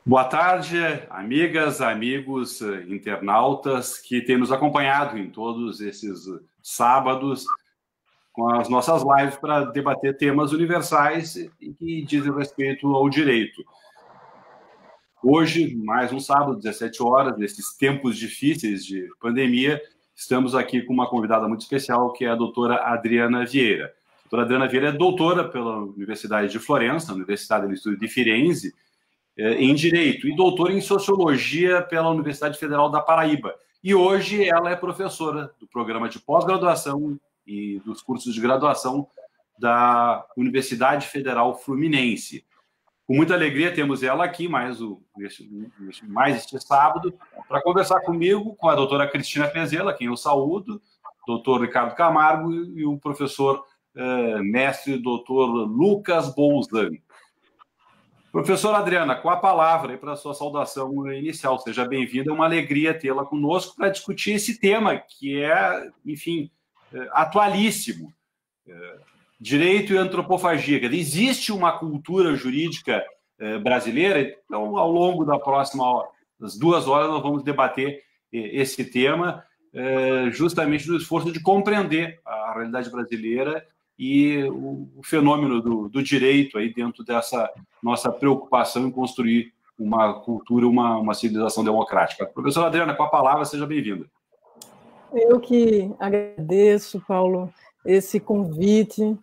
Boa tarde, amigas, amigos, internautas que têm nos acompanhado em todos esses sábados com as nossas lives para debater temas universais e que dizem respeito ao direito. Hoje, mais um sábado, 17 horas, nesses tempos difíceis de pandemia, estamos aqui com uma convidada muito especial, que é a doutora Adriana Vieira. A doutora Adriana Vieira é doutora pela Universidade de Florença, Universidade do Estúdio de Firenze, em Direito, e doutora em Sociologia pela Universidade Federal da Paraíba. E hoje ela é professora do programa de pós-graduação e dos cursos de graduação da Universidade Federal Fluminense. Com muita alegria temos ela aqui, mais este sábado, para conversar comigo, com a doutora Cristina Pezela, quem eu saúdo, doutor Ricardo Camargo e o professor mestre doutor Lucas Bolzan. Professora Adriana, com a palavra para a sua saudação inicial. Seja bem-vinda, é uma alegria tê-la conosco para discutir esse tema, que é, enfim, atualíssimo. Direito e antropofagia. Existe uma cultura jurídica brasileira, então, ao longo das 2 horas, nós vamos debater esse tema, justamente do esforço de compreender a realidade brasileira e o fenômeno do direito aí dentro dessa nossa preocupação em construir uma cultura, uma civilização democrática. Professora Adriana, com a palavra, seja bem-vinda. Eu que agradeço, Paulo, esse convite.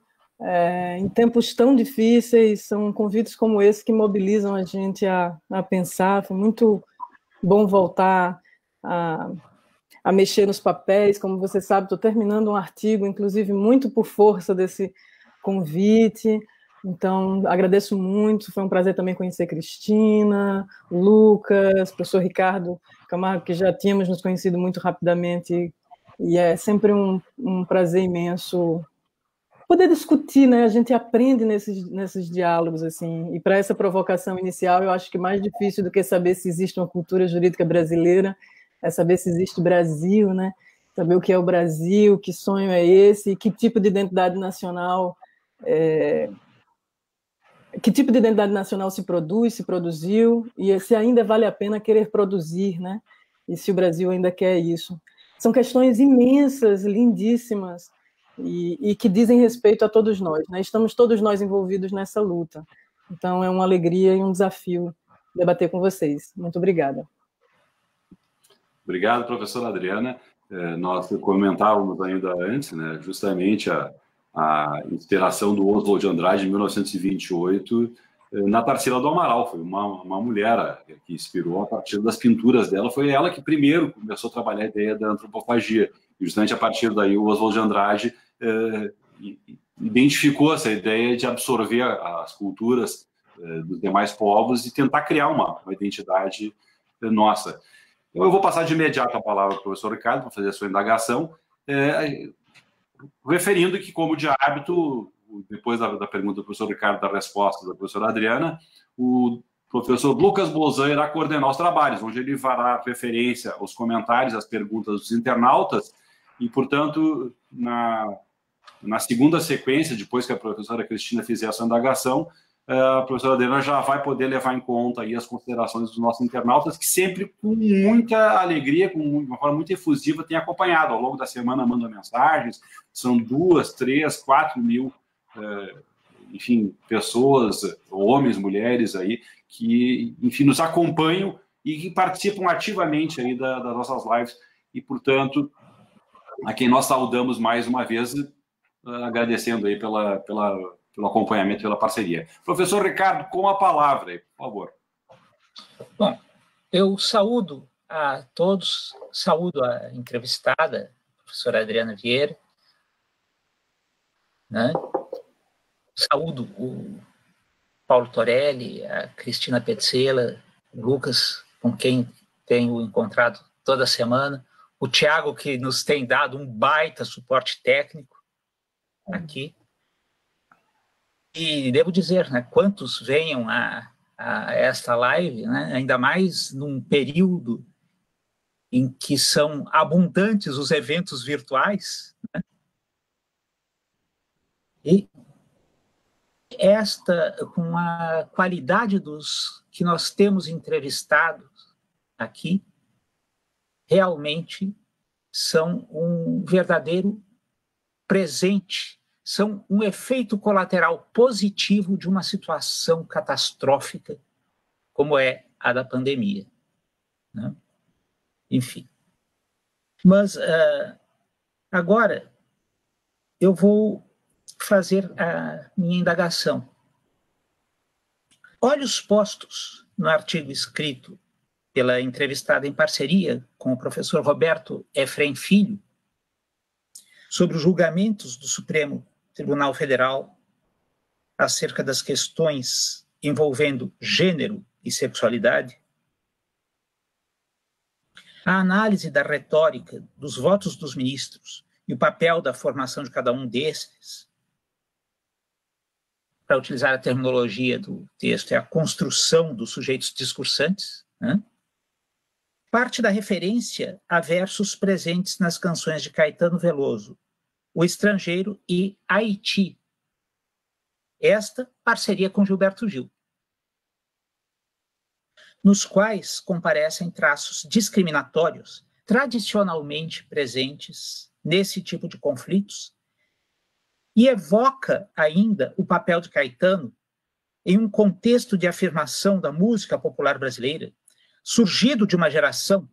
Em tempos tão difíceis, são convites como esse que mobilizam a gente a pensar. Foi muito bom voltar a mexer nos papéis. Como você sabe, estou terminando um artigo, inclusive muito por força desse convite. Então, agradeço muito. Foi um prazer também conhecer Cristina, o Lucas, o professor Ricardo Camargo, que já tínhamos nos conhecido muito rapidamente. E é sempre um prazer imenso poder discutir, né? A gente aprende nesses diálogos, assim. E para essa provocação inicial, eu acho que mais difícil do que saber se existe uma cultura jurídica brasileira é saber se existe Brasil, né? Saber o que é o Brasil, que sonho é esse, que tipo de identidade nacional se produz, se produziu, e se ainda vale a pena querer produzir, né? E se o Brasil ainda quer isso. São questões imensas, lindíssimas, e que dizem respeito a todos nós, né? Estamos todos nós envolvidos nessa luta. Então, é uma alegria e um desafio debater com vocês. Muito obrigada. Obrigado, professora Adriana. Nós comentávamos ainda antes, né, justamente a inspiração do Oswald de Andrade, em 1928, na Tarsila do Amaral. Foi uma mulher que inspirou a partir das pinturas dela. Foi ela que primeiro começou a trabalhar a ideia da antropofagia. E justamente a partir daí o Oswald de Andrade identificou essa ideia de absorver as culturas dos demais povos e tentar criar uma identidade nossa. Então, eu vou passar de imediato a palavra para o professor Ricardo para fazer a sua indagação, referindo que, como de hábito, depois da pergunta do professor Ricardo, da resposta da professora Adriana, o professor Lucas Bolzan irá coordenar os trabalhos, onde ele fará referência aos comentários, às perguntas dos internautas, e, portanto, na segunda sequência, depois que a professora Cristina fizer a sua indagação, a professora Adriana já vai poder levar em conta aí as considerações dos nossos internautas, que sempre, com muita alegria, com uma forma muito efusiva, tem acompanhado. Ao longo da semana, mandam mensagens. São 2, 3, 4 mil, enfim, pessoas, homens, mulheres aí, que, enfim, nos acompanham e que participam ativamente aí das nossas lives. E, portanto, a quem nós saudamos mais uma vez, agradecendo aí pelo acompanhamento, pela parceria. Professor Ricardo, com a palavra aí, por favor. Bom, eu saúdo a todos, saúdo a entrevistada, a professora Adriana Vieira, né? Saúdo o Paulo Torelli, a Cristina Petzela, o Lucas, com quem tenho encontrado toda semana, o Tiago, que nos tem dado um baita suporte técnico aqui. E devo dizer, né, quantos venham a esta live, né, ainda mais num período em que são abundantes os eventos virtuais, né? E com a qualidade dos que nós temos entrevistados aqui, realmente são um verdadeiro presente, são um efeito colateral positivo de uma situação catastrófica como é a da pandemia, né? Enfim. Mas agora eu vou fazer a minha indagação. Olhos postos no artigo escrito pela entrevistada em parceria com o professor Roberto Efrem Filho sobre os julgamentos do Supremo Tribunal Federal acerca das questões envolvendo gênero e sexualidade, a análise da retórica dos votos dos ministros e o papel da formação de cada um desses, para utilizar a terminologia do texto, é a construção dos sujeitos discursantes, né? Parte da referência a versos presentes nas canções de Caetano Veloso, O Estrangeiro e Haiti. Esta parceria com Gilberto Gil, nos quais comparecem traços discriminatórios tradicionalmente presentes nesse tipo de conflitos e evoca ainda o papel de Caetano em um contexto de afirmação da música popular brasileira, surgido de uma geração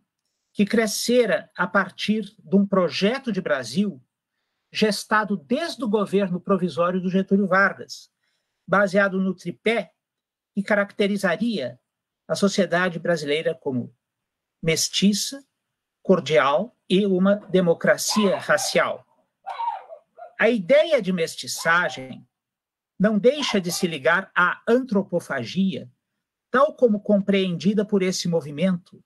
que crescera a partir de um projeto de Brasil gestado desde o governo provisório do Getúlio Vargas, baseado no tripé que caracterizaria a sociedade brasileira como mestiça, cordial e uma democracia racial. A ideia de mestiçagem não deixa de se ligar à antropofagia, tal como compreendida por esse movimento,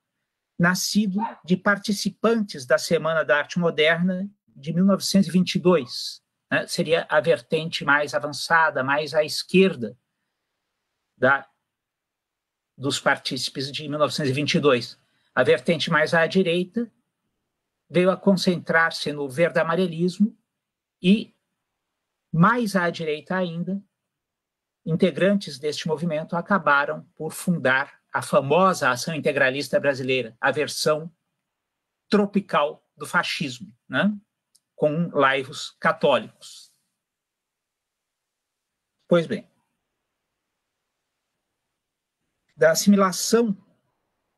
nascido de participantes da Semana da Arte Moderna de 1922. Né? Seria a vertente mais avançada, mais à esquerda dos partícipes de 1922. A vertente mais à direita veio a concentrar-se no verde-amarelismo e, mais à direita ainda, integrantes deste movimento acabaram por fundar a famosa Ação Integralista Brasileira, a versão tropical do fascismo, né? Com laivos católicos. Pois bem, da assimilação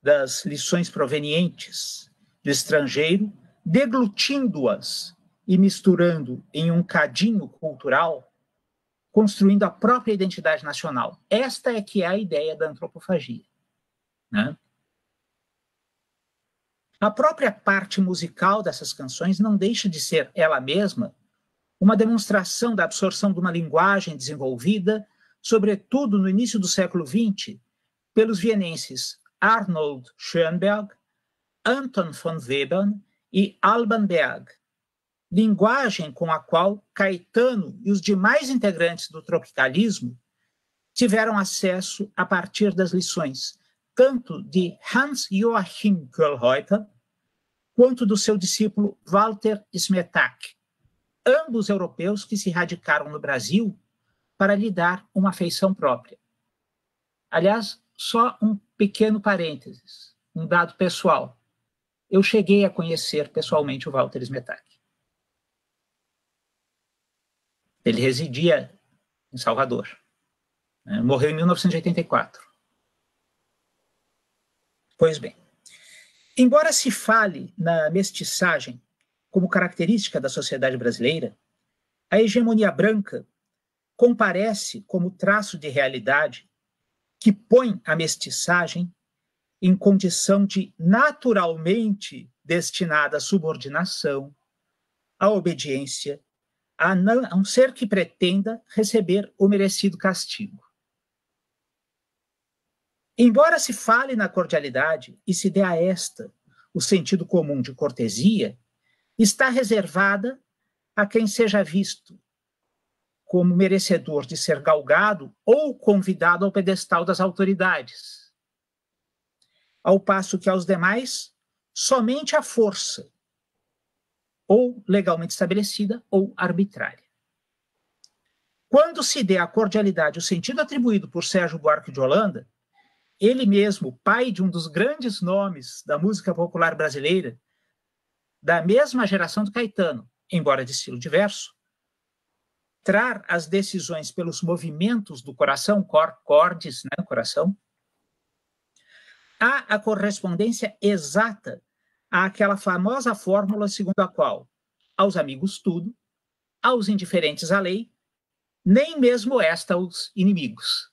das lições provenientes do estrangeiro, deglutindo-as e misturando em um cadinho cultural, construindo a própria identidade nacional. Esta é que é a ideia da antropofagia, né? A própria parte musical dessas canções não deixa de ser, ela mesma, uma demonstração da absorção de uma linguagem desenvolvida, sobretudo no início do século XX, pelos vienenses Arnold Schoenberg, Anton von Webern e Alban Berg, linguagem com a qual Caetano e os demais integrantes do tropicalismo tiveram acesso a partir das lições tanto de Hans Joachim Kohlreuter quanto do seu discípulo Walter Smetak, ambos europeus que se radicaram no Brasil para lhe dar uma feição própria. Aliás, só um pequeno parênteses, um dado pessoal. Eu cheguei a conhecer pessoalmente o Walter Smetak. Ele residia em Salvador. Morreu em 1984. Pois bem, embora se fale na mestiçagem como característica da sociedade brasileira, a hegemonia branca comparece como traço de realidade que põe a mestiçagem em condição de naturalmente destinada à subordinação, à obediência, a um ser que pretenda receber o merecido castigo. Embora se fale na cordialidade e se dê a esta o sentido comum de cortesia, está reservada a quem seja visto como merecedor de ser galgado ou convidado ao pedestal das autoridades, ao passo que aos demais somente a força, ou legalmente estabelecida ou arbitrária. quando se dê à cordialidade o sentido atribuído por Sérgio Buarque de Holanda, ele mesmo, pai de um dos grandes nomes da música popular brasileira, da mesma geração do Caetano, embora de estilo diverso, trar as decisões pelos movimentos do coração, cordes, né, coração, há a correspondência exata àquela famosa fórmula segundo a qual aos amigos tudo, aos indiferentes a lei, nem mesmo esta aos inimigos.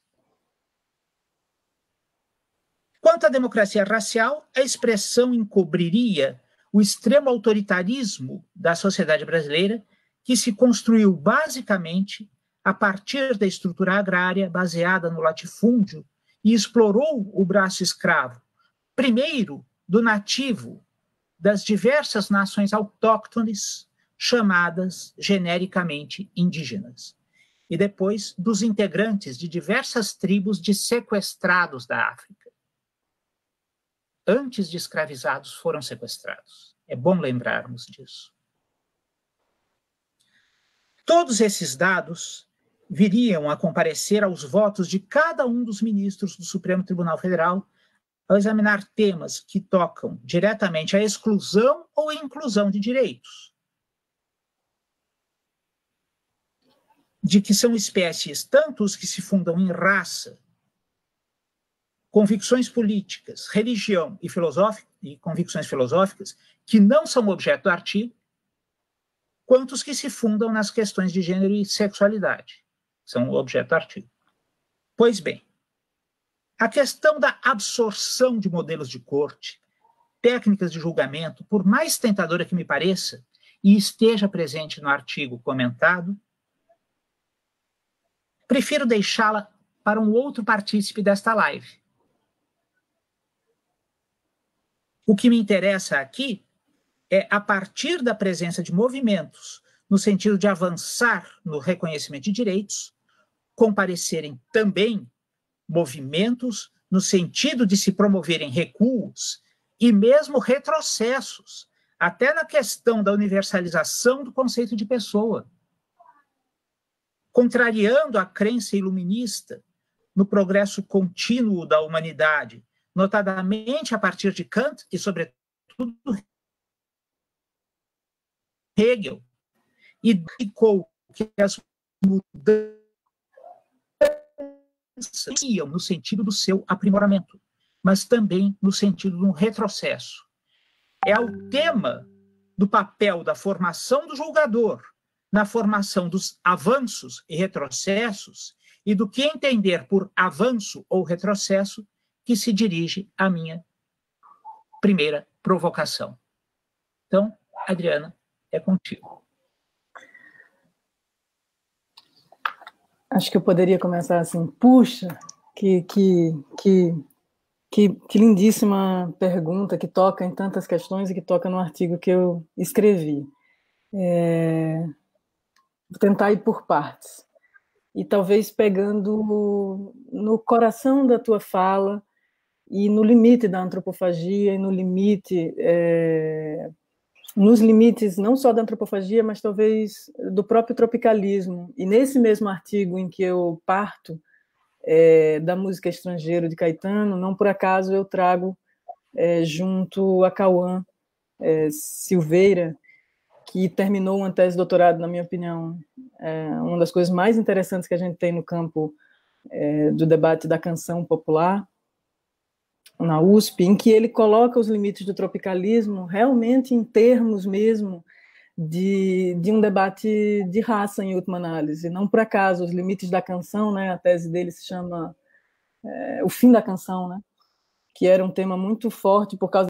Quanto à democracia racial, a expressão encobriria o extremo autoritarismo da sociedade brasileira, que se construiu basicamente a partir da estrutura agrária baseada no latifúndio e explorou o braço escravo, primeiro do nativo das diversas nações autóctones, chamadas genericamente indígenas, e depois dos integrantes de diversas tribos de sequestrados da África. Antes de escravizados foram sequestrados. É bom lembrarmos disso. Todos esses dados viriam a comparecer aos votos de cada um dos ministros do Supremo Tribunal Federal ao examinar temas que tocam diretamente à exclusão ou inclusão de direitos, de que são espécies tanto os que se fundam em raça, convicções políticas, religião e convicções filosóficas, que não são objeto do artigo, quanto os que se fundam nas questões de gênero e sexualidade, são objeto do artigo. Pois bem, a questão da absorção de modelos de corte, técnicas de julgamento, por mais tentadora que me pareça, e esteja presente no artigo comentado, prefiro deixá-la para um outro partícipe desta live. O que me interessa aqui é, a partir da presença de movimentos, no sentido de avançar no reconhecimento de direitos, comparecerem também movimentos no sentido de se promoverem recuos e mesmo retrocessos, até na questão da universalização do conceito de pessoa, contrariando a crença iluminista no progresso contínuo da humanidade, notadamente a partir de Kant e, sobretudo, Hegel, e indicou que as mudanças iam no sentido do seu aprimoramento, mas também no sentido de um retrocesso. É o tema do papel da formação do julgador na formação dos avanços e retrocessos e do que entender por avanço ou retrocesso que se dirige à minha primeira provocação. Então, Adriana, é contigo. Acho que eu poderia começar assim, puxa, que lindíssima pergunta, que toca em tantas questões e que toca no artigo que eu escrevi. Vou tentar ir por partes. E talvez pegando no coração da tua fala e no limite da antropofagia e no limite, nos limites não só da antropofagia, mas talvez do próprio tropicalismo. E nesse mesmo artigo em que eu parto da música estrangeira de Caetano, não por acaso eu trago junto a Cauã Silveira, que terminou uma tese de doutorado, na minha opinião, uma das coisas mais interessantes que a gente tem no campo do debate da canção popular, na USP, em que ele coloca os limites do tropicalismo realmente em termos mesmo de um debate de raça, em última análise. Não por acaso, os limites da canção, né, a tese dele se chama O Fim da Canção, né, que era um tema muito forte por causa